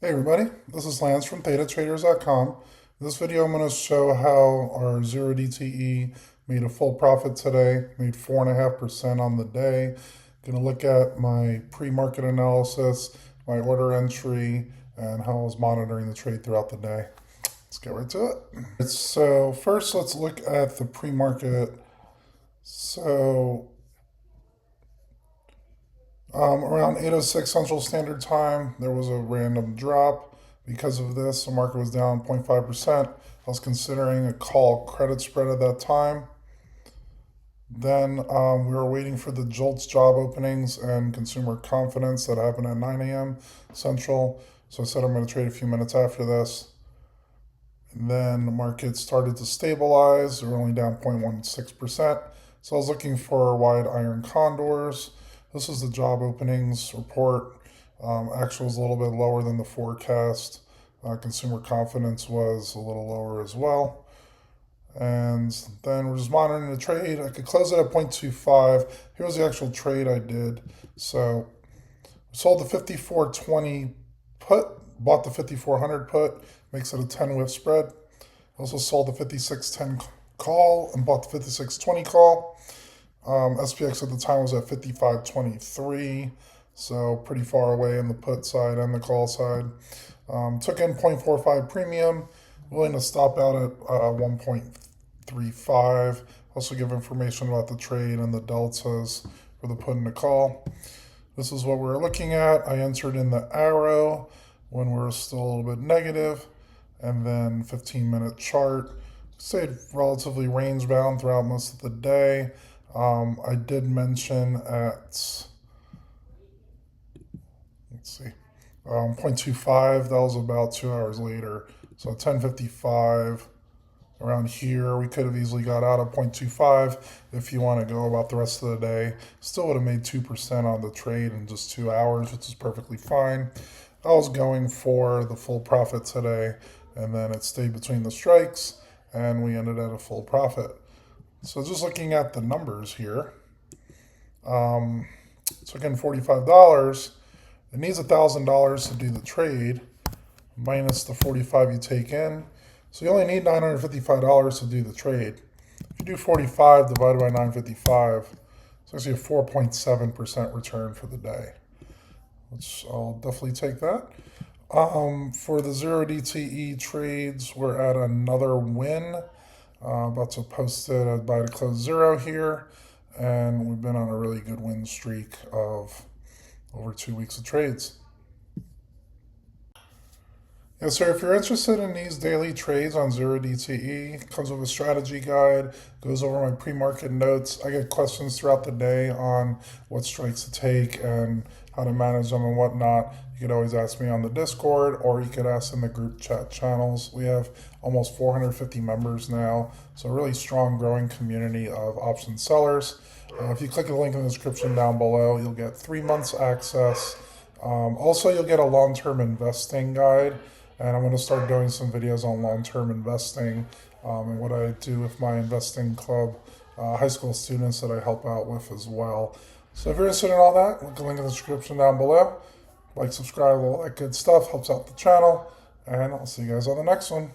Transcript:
Hey everybody, this is Lance from Thetatraderz.com. In this video I'm going to show how our 0 DTE made a full profit today, made 4.5% on the day. Going to look at my pre-market analysis, my order entry, and how I was monitoring the trade throughout the day. Let's get right to it. So first let's look at the pre-market. So around 8:06 Central Standard Time, there was a random drop. Because of this, the market was down 0.5%. I was considering a call credit spread at that time. Then we were waiting for the JOLTS job openings and consumer confidence that happened at 9 a.m. Central. So I said I'm going to trade a few minutes after this. And then the market started to stabilize. We're only down 0.16%. So I was looking for wide Iron Condors. This is the job openings report. Actual was a little bit lower than the forecast. Consumer confidence was a little lower as well. And then we're just monitoring the trade. I could close it at 0.25. Here's the actual trade I did. So we sold the 54.20 put, bought the 5400 put, makes it a 10 whip spread. Also sold the 5610 call and bought the 5620 call. SPX at the time was at 55.23, so pretty far away in the put side and the call side. Took in 0.45 premium, willing to stop out at 1.35. Also give information about the trade and the deltas for the put and the call. This is what we're looking at. I entered in the arrow when we were still a little bit negative, and then 15-minute chart. Stayed relatively range bound throughout most of the day. I did mention at, let's see, 0.25, that was about 2 hours later. So 10:55, around here, we could have easily got out of 0.25 if you want to go about the rest of the day. Still would have made 2% on the trade in just 2 hours, which is perfectly fine. I was going for the full profit today, and then it stayed between the strikes, and we ended at a full profit. So just looking at the numbers here, took in $45. It needs $1,000 to do the trade, minus the 45 you take in. So you only need $955 to do the trade. If you do 45 divided by 955, it's actually a 4.7% return for the day, which I'll definitely take that. For the 0 DTE trades, we're at another win. About to post it at buy to close 0 here, and we've been on a really good win streak of over 2 weeks of trades. Yes, sir. If you're interested in these daily trades on 0 DTE, comes with a strategy guide, goes over my pre-market notes. I get questions throughout the day on what strikes to take and how to manage them and whatnot. You could always ask me on the Discord, or you could ask in the group chat channels. We have almost 450 members now, so a really strong growing community of option sellers. If you click the link in the description down below, you'll get 3 months access. Also, you'll get a long-term investing guide, and I'm going to start doing some videos on long-term investing and what I do with my investing club, high school students that I help out with as well. So if you're interested in all that, click the link in the description down below. Like, subscribe, all that good stuff helps out the channel, and I'll see you guys on the next one.